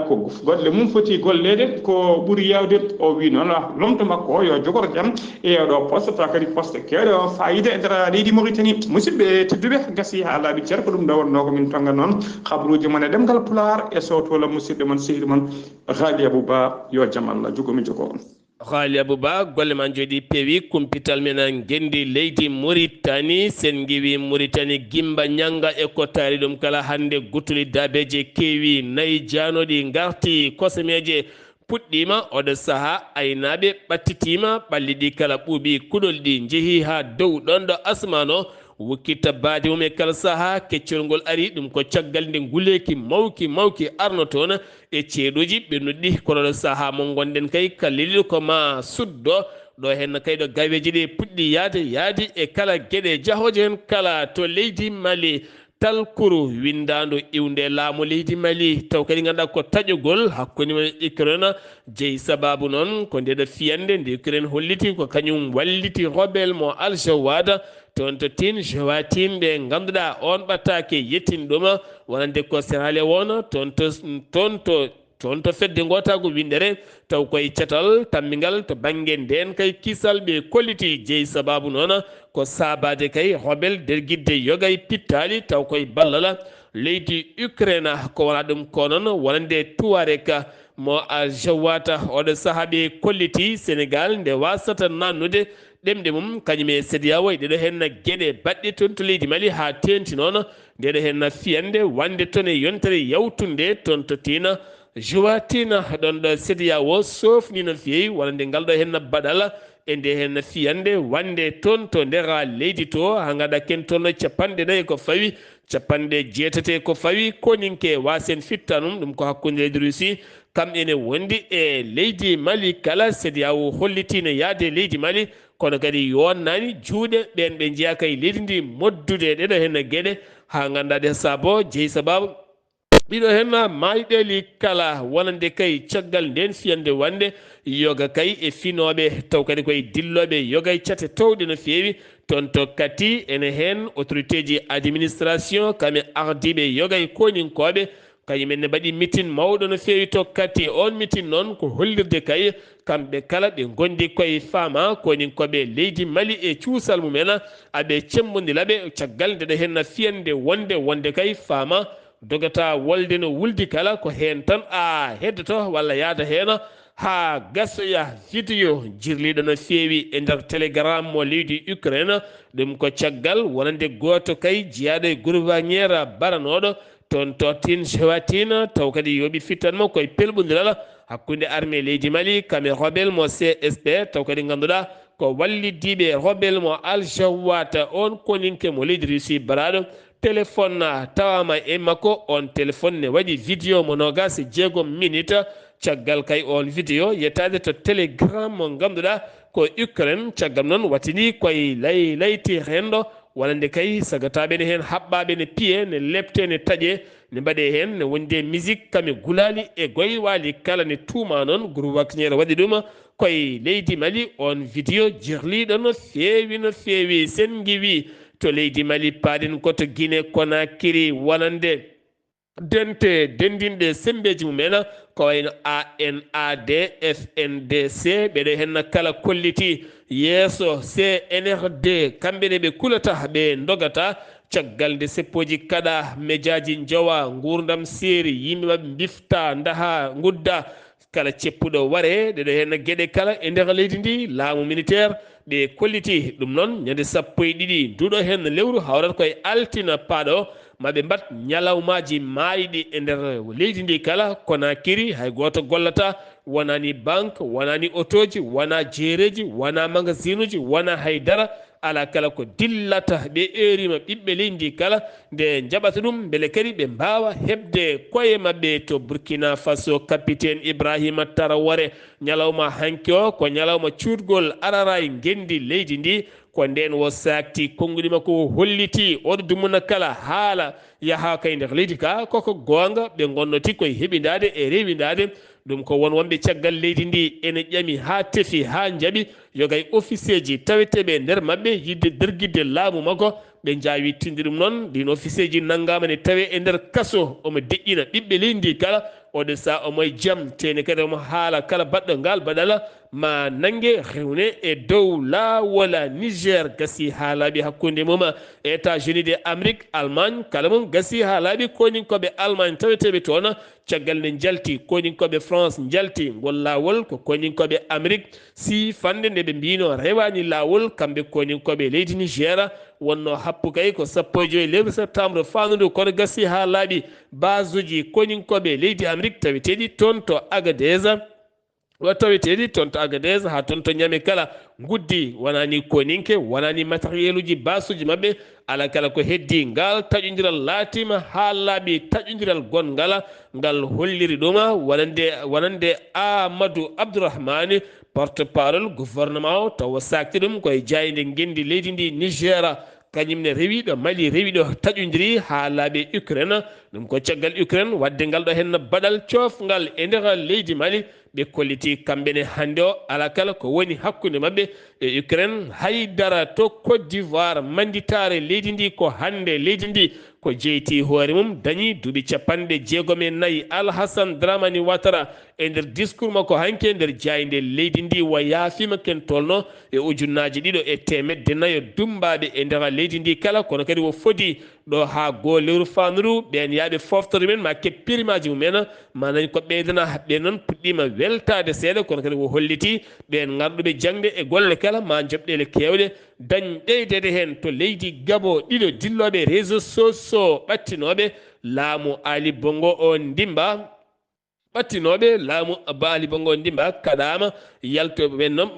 ko golle mum foti gollede ko ɓuuri yawde o wi noon lomto makko o yo jogor jaam e oɗo poste taw kadi poste kewɗe fayida e nder leydi Mauritanie musidɓe tedduɓe gasi ha laaɓi ceer ko ɗum ɗo wonno ko min tonga noon habruji mon e ɗemgal Pulaar e sowtola musidɗo mon sehil mon Ghali Abouba yo jaam Allah jogomi jogo on Ghali Abouba golle man jooɗi peewi kumpital men an gendi leydi Mauritanie sen giwi Mauritanie gimba ñanga e ko taari ɗum kala hande guttuli dabeje keewi nayi janoɗi garti kosemeje puɗɗima oɗo saaha aynaɓe ɓattitima ɓalli ɗi kala ɓuuɓi kuɗol ɗi jeehi ha dow ɗon ɗo asmano wukkitta baadi mum e kala saaha keccol ngol ari ɗum ko caggal nde nguleki mawki arno toon e ceeɗuji ɓennuɗi kono ɗo saaha mo gonɗen kay kalliliɗo ko ma suddo ɗo henna kay ɗo gaweji ɗi puɗɗi yaadi e kala gueɗe jahoje hen kala to leydi Mali talkuru windando iwde laamu leydi Mali taw kadi ganduɗa ko taƴugol hakkude men Ukraine jeeyi sababu noon ko ndeɗo fiyande nde Ukraine holliti ko kañum walliti rebelle mo Al Jawad toon to tin Jowatin ɓe ganduɗa on ɓattake yettin ɗum wonande ko serale wona toon to fedde gotago windere taw koye catal tammigal to banggue nden kay kisal ɓe kolliti jeeyi sababu noon ko sabade kay rebelle derguidde yogay pittali taw koye ballal leydi Ukraine ko wona ɗum ko noon wonande Touareg mo a jawata oɗo saaha ɓe kolliti Sénégal nde wasata nannude ɗemɗe mum kañum e CEDEAO ɗeɗo henna gueɗe baɗɗe toon to leydi Mali ha tenti noon ndeɗo henna fiyande wande toon e yontere yawtunde toon to tina Jowatina ɗon ɗo CEDEAO sofni no feewi walla nde ngal ɗo henna baɗal e nde henna fiyande wande toon to ndera leydi to ha gaɗa ken toon capanɗe nayyi ko fawi capanɗe jeetate ko fawi koninke wasen fittanum ɗum ko hakkude leydi Russie kamɓene wondi e leydi Mali kala CEDEAO hollitino yaade leydi Mali kono kadi yonnani juuɗe ɓen ɓe jeeya kay leydi ndi moddude ɗeɗo henna gueɗe ha ganduɗa ɗe saabo jeeyi sababu ɓiɗo henna mayɗeli kala wonande kay caggal nden fiyande wande yoga kay e finoɓe taw kadi koye dilloɓe yoga e cate towɗe no feewi tonto kati ene hen autorité ji administration kame ardiɓe yogay koninkoɓe kañumen ne mbaɗi meeting mawɗo no feewi to kati on meeting noon ko hollirde kay kamɓe kala ɓe gondi koye faama koninkoɓe leydi Mali e cuusal mumen aɓe cemmodilaɓe caggal ndeɗo henna fiyande wonde kay faama dogata wolde no wuldi kala ko hen tan a heddoto walla yaada hen ha gasoya vidéo jirliɗo no feewi e nder télégramme mo leydi Ukraine ɗum ko caggal wonande goto kay jeeyaɗo e gouverniére baranoɗo toon to tin Joatin taw kadi yooɓi fittanmo koye pelɓodiral hakkude armée leydi Mali kame rebelle mo CSP taw kadi ganduɗa ko wallidiɓe rebelle mo Al Jawat on koninke mo leydi Russie baraɗo téléphone tawama e makko on téléphone ne waɗi vidéo mo nogas jeegom minute caggal kay on vidéo yettade to télégramme mo ganduɗa ko Ukraine caggal noon watini koye layti rendo wonande kay sagataɓe hen haɓɓaɓe ne piye ne lepte ne taaƴe ne mbaɗe hen ne wonde musique kame gulali e goy wali kala ne tuuma noon groupe wakkiñere waɗi ɗum koye leydi Mali on vidéo jirliɗo no feewi sen giwi to leydi Mali paaɗen koto Guinée Conakry wonande dendinɗe sembeji mumen ko wayno ANAD FNDC ɓeɗo henna kala kolliti yeeso CNRD kamɓene ɓe kulata ɓe dogata caggal nde seppoji kaɗa médiaji jowa gurdam seeri yimɓeɓe bifta daha gudda kala ceppuɗo ware ɗeɗo henna gueɗe kala e nder leydi ndi laamu militaire ɓe kolliti ɗum noon ñande 12 duuɗo hen lewru hawrat koye altina paaɗo maɓe mbat ñalawmaji mayiɗi e nder leydi ndi kala Conakry hay goto gollata wonani banque wonani autoji wona jeereji wona magasin uji wona haydara ala kala ko dillata ɓe erima ɓiɓɓe leydi ndi kala nde jaɓata ɗum beele kadi ɓe mbawa hebde koye mabɓe to Burkina Faso capitaine Ibrahima Traoré ñalawma hanki o ko ñalawma cuutgol araray gendi leydi ndi ko nden wo sakti konngudi makko holliti oɗo dumuna kala haala yaha kay nder leydi ka koko gonga ɓe gonnoti koye heɓidade e rewidade ɗum ko won wonɓe caggal leydi ndi ene ƴami ha tefi ha jaaɓi yogay officier ji taweteɓe nder mabɓe yidde derguidde laamu makko ɓe jawi tinde ɗum noon ɗin officier ji naggama ne tawe e nder kaso omo deƴƴina ɓiɓɓe leydi ndi kala oɗo sa omo jaam tene kadi omo haala kala baɗɗo ngal baɗala ma nangue rewne e dow lawol Niger gasi haalaɓi hakkude mum États-Unis de Amérique Allemagne kala mum gasi haalaɓi koninkoɓe Allemagne taweteɓe toon caggal nde jalti koninkoɓe France jalti ngol lawol ko koninkoɓe Amérique si fande nde ɓe mbino rewani lawol kamɓe koninkoɓe leydi Niger wonno happu kay ko 15 lewru septembre fandu kono gasi ha laaɓi base uji koninkoɓe leydi Amérique taweteɗi toon to Agadez taweteɗi toon to Agadez ha toon to Niamey kala guddi wonani koninke wonani matériel uji base uji mabɓe ala kala ko heddi ngal taƴodiral laatima ha laaɓi taƴodiral gongal ngal holliri ɗum wonande Amadou Abdourahmane porte parole gouvernement o tawa sakti ɗum koye jayde gendi leydi ndi Niger kañumne rewiɗo Mali rewiɗo taƴodiri ha laaɓe Ukraine ɗum ko caggal Ukraine wadde ngal ɗo henno baɗal cofgal e nder leydi Mali ɓe kolliti kamɓene hande o ala kala ko woni hakkude mabɓe e Ukraine haydara to Côte d'Ivoire manditare leydi ndi ko hande leydi ndi ko jeyti hoore mum dañi duuɓi 64 Alhassane Dramani Ouattara e nder discours makko hanke nder jayde leydi ndi wa yaafima ken tolno e ujunnaji ɗiɗo e temedde nayo dumbaɓe e nder leydi ndi kala kono kadi wo fodi ɗo ha goo lewru fanuru ɓen yaaɓe foftore men ma keppirimaji mumen manani ko ɓeydana ɓe noon puɗɗima weltade seeɗa kono kadi wo holliti ɓen garɗuɓe jangde e golle kala ma joɓɗele kewɗe dañ ɓeydede hen to leydi Gabo ɗiɗo dilloɓe réseau sociaux ɓattinoɓe laamu Ali Bongo o ndimba ɓattinoɓe laamu Ali Bongo ndimba kaɗama yaltoɓe ɓen noon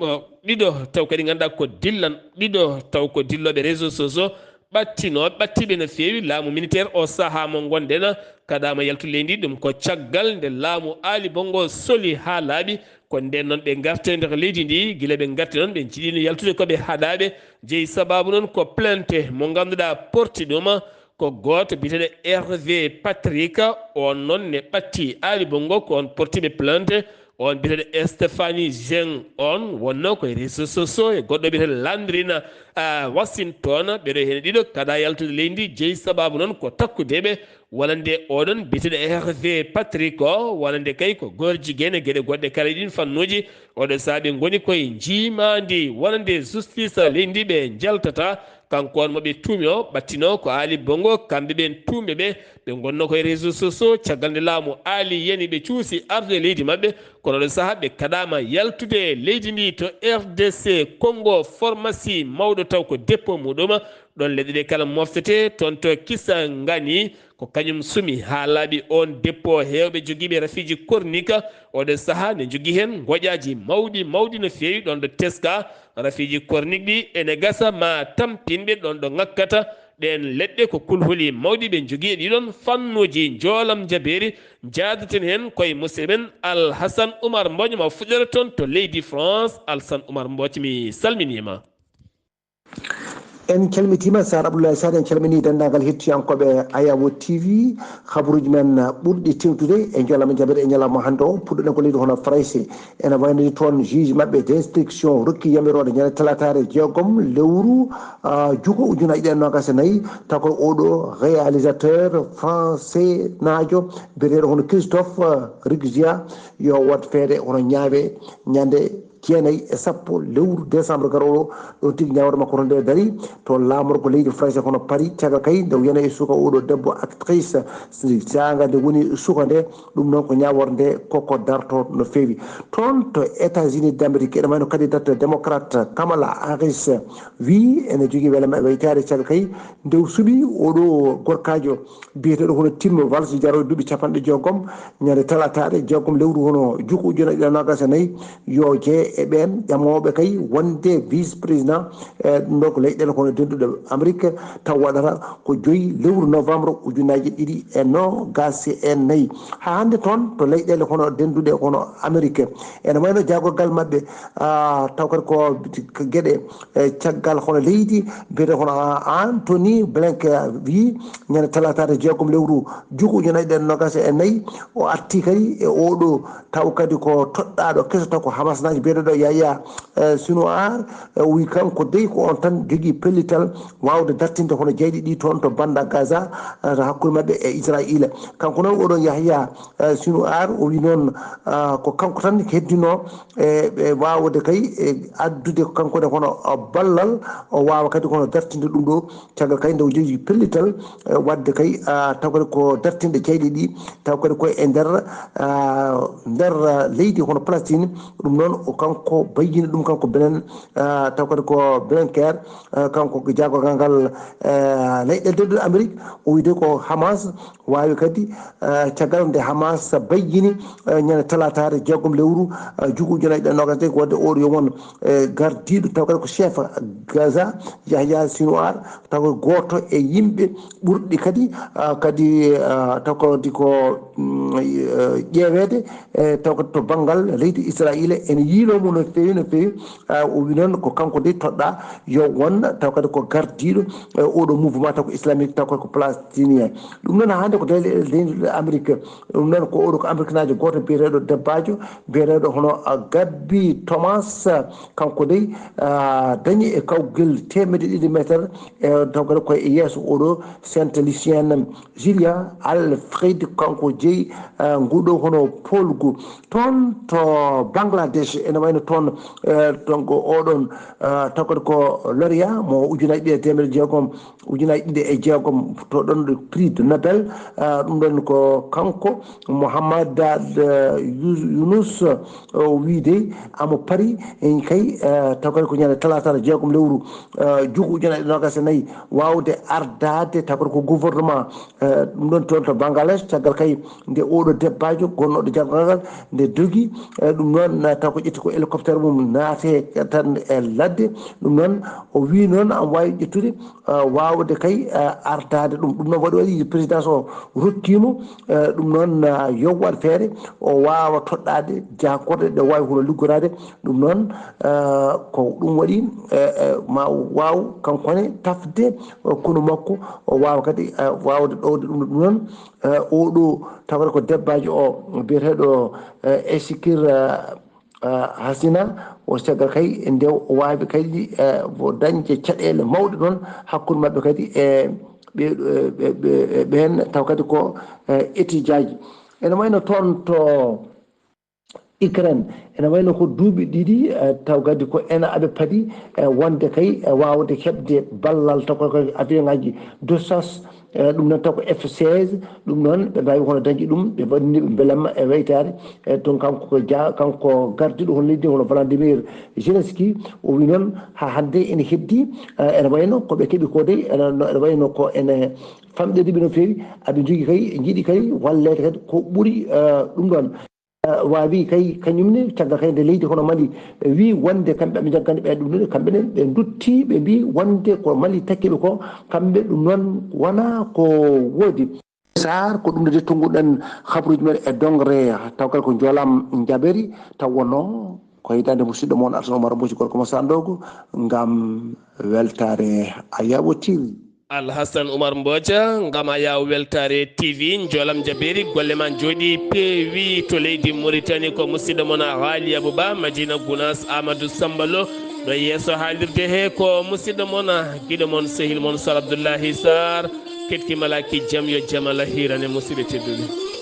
ɗiɗo taw kadi ganduɗa ko dillan ɗiɗo taw ko dilloɓe réseau sociaux ɓattiɓe no feewi laamu militaire o saaha mo gonɗen kaɗama yaltu leydi ɗum ko caggal nde laamu Ali Bongo soli ha laaɓi ko nden noon ɓe garte nder leydi ndi guila ɓe garte noon ɓe jiiɗino yaltude koɓe haɗaɓe jeeyi sababu noon ko plainte mo ganduɗa porti ɗum ko goto biteɗo Hervé Patrick on noon ne ɓatti Ali Bongo ko on portiɓe plainte on biteɗo Stéphanie Dieng on wonno koye réseaux sociaux e goɗɗo biteɗo Landrina Washington ɓeɗo hen ɗiɗo kada yaltude leydi jeeyi sababu noon ko takkudeɓe wonande oɗon biteɗo Hervé Patrick o wonande kay ko gorjiguene gueɗe goɗɗe kala ɗin fannuji oɗo saabi goni koye jimadi wonande justice leydi ɓe jaltata kanko on moɓe tuumi o ɓattino ko Ali Bongo kamɓe ɓen tumɓe ɓe gonno koye réseaux sociaux caggal nde laamu Ali yani ɓe cuusi arde leydi mabɓe kono ɗo saaha ɓe kaɗama yaltude leydi ndi to RDC Congo pharmacie mawɗo taw ko dépôt muɗum ɗon leɗɗe ɗe kala moftete toon to Kisangani ko kañum sumi ha laaɓi on dépôt hewɓe joguiɓe rafiji cornique oɗo saaha ne jogui hen goƴaji mawɗi no fewi ɗon ɗo teska rafiji cornique ɗi ene gasa ma tampinɓe ɗon ɗo ngakkata ɗen leɗɗe ko kulhuli mawɗi ɓe jogui ɗiɗon fannuji joolam jaberi jadaten hen koye musidɗo men Alhassane Oumar Mbodj ma fuɗɗere toon to leydi France. Alhassane Oumar Mbodj mi salminima. en calmitima Sar Abdoulaye Sade en calmini dendagal hettiyankoɓe Ayawo TV habaruji men ɓurɗi tewtude e joolama jaɓere e ñalawma hande o puɗɗoɗen ko leydi hono Frayse ene wayno toon juge mabɓe d' instruction rokki yamirode ñande talatare jeegom lewru jugo ujunaji ɗen nogas e nayyi taw koye oɗo réalisateur français najo biyeteɗo hono Christophe Riggia yo wat feede hono ñaawe ñande jeenayyi e sappo lewru décembre garowo ɗon tigui ñawre makko to nde daari to lamorgo leydi France kono Paris caggal kay nde wiyana e suka oɗo debbo actrice saga nde woni suka nde ɗum noon ko ñaworde nde koko darto no fewi toon to États-Unis d'Amérique ene wayno candidate démocrate Kamala Harris wi ene jogui welama waytade caggal kay nde suuɓi oɗo gorkajo biyeteɗo hono Tim Walz jaro duuɓi capanɗe jeegom ñande talatare jeegom lewru hono juko ujunaje ɗiɗi nogas e nayyi yo jee e ɓen ƴamoɓe kay wonde vice président ɗum ɗo ko leyɗele kono denduɗe Amérique taw waɗata ko 5 lewru novembre ujunaji ɗiɗi e nogas e nayyi ha hande toon to leyɗele kono denduɗe kono Amérique ene wayno jagorgal mabɓe taw kadi ko gueɗe caggal hono leydi biyete kono Anthony Blinken wi ñande talatare jeegom lewru juko ujunaji ɗiɗi nogas e nayyi o arti kadi e oɗo taw kadi ko toɗɗaɗo keso taw ko Hamasnaji biyeteɗo Yaya Sinwar wi kanko dey ko on tan jogui pellital wawde dartinde hono jeyɗi ɗi toon to banda Gaza to hakkude mabɓe e Israël kanko noon oɗon Yaya Sinwar o wi noon ko kanko tan heddino e wawde kay e addude kanko de hono ballal o wawa kadi kono dartinde ɗum ɗo caggal kay nde o jogui pellital wadde kay taw kadi ko dartinde jeyɗi ɗi taw kadi koye e nder leydi hono Palestine ɗum noon o kanko bayyini ɗum kanko benen taw kadi ko Blinken kanko ko jagogal ngal leyɗele denduɗe Amérique o wide ko Hamas wawi kadi caggal nde Hamas bayyini ñande talatare jeegom lewru juko ujunaji ɗiɗi nogas de wadde oɗo yo won gardiɗo taw kadi ko chef Gaza Yahya Sinwar taw kadi goto e yimɓe ɓurɗi kadi taw kadi ko ƴeewede taw kadi to banggal leydi Israël ene yiilomo no fewi o wi noon ko kanko de toɗɗa yo won taw kadi ko gardiɗo oɗo mouvement taw ko islamique taw kadi ko palestinien ɗum noon hande ko leydi Amérique ɗum noon ko oɗo ko américain ajo goto biyeteɗo debbajo biyeteɗo hono Gabi Thomas kanko dey dañi e kawgel 200 métres taw kadi koye yesso oɗo Saint Lucien Julia Alfred kanko jeeyi nguɗo hono polgu toon to Bangladesh ene wayno toon donc oɗon taw kadi ko lauréat mo ujunaji ɗiɗi e temedde jeegom ujunaji ɗiɗi e jeegom to ɗon ɗo prix de Nobel ɗum ɗon ko kanko Mouhammad Yunus wiide amo paari en kay taw kadi ko ñande talatare jeegom lewru juko ujunaji nogas e nayyi wawde ardade taw kadi ko gouvernement ɗum ɗon toon to Bangladesh caggal kay nde oɗo debbajo gonnoɗo jaggal ngal nde dogui ɗum noon taw ko ƴetti ko hélicoptère mum naati yaate tan e ladde ɗum noon o wi noon am wawi ƴettude wawde kay ardade ɗum ɗum noon waɗi présidence o rokkimo ɗum noon yo waɗ feere o wawa toɗɗade jakorde ɗe wawi hono liggorade ɗum noon ko ɗum waɗi ma waw kankone tafde kono makko o wawa kadi wawde ɗowde ɗum ɗum noon oɗo tawata ko debbaji o biyeteɗo Esikir Hasina o caggal kay nde o wawi kadi dañde caɗele mawɗe noon hakkude mabɓe kadi ɓen taw kadi ko étudiant ji ene wayno toon to Ukraine ene wayno ko duuɓi ɗiɗi taw kadi ko ena aɓe paadi wonde kay wawde heɓde ballal taw ko avion ngaji d'urgence ɗum noon taw ko F16 ɗum noon ɓe mbawi hono dañde ɗum ɓe mbaɗiniɓe beelamma e waytare donc kanko gardiɗo hono leydi hono Vladimir Zelensky o wi noon ha hande ene heddi ene wayno koɓe keeɓi ko de ene wayno ko ene famɗiɗiɓe no fewi aɓe jogui kay jiiɗi kay wallede kadi ko ɓuuri ɗum ɗon wawi kay kañumne caggal kay nde leydi hono Mali wi wonde kamɓe ɓe jaggani ɓe ɗum ɗon kamɓene ɓe dutti ɓe mbi wonde ko Mali takkiɓe ko kamɓe ɗum noon wona ko woodi sar ko ɗum de tonguɗen habaruji men e dongre taw kadi ko joolam jaɓeri taw wonno ko hitande musidɗo moon Alassane Oumar Mbodji gorko mo Sandogo ngam weltare Ayaɓo TV. Alhassane Oumar Mbodja ngam a yaw weltare TV jolam jaberi golle ma jooɗi peewi to leydi Mauritanie ko musidɗo moon Haali Abouba Madina Gounas Amadou Sambalo ɗo yeeso haalirde he ko musidɗo moon guiɗo moon sehil moon Sar Abdoullahi Sarr kettimalaki jaam yo jaam Allah hirane musidɓe tedduɓe.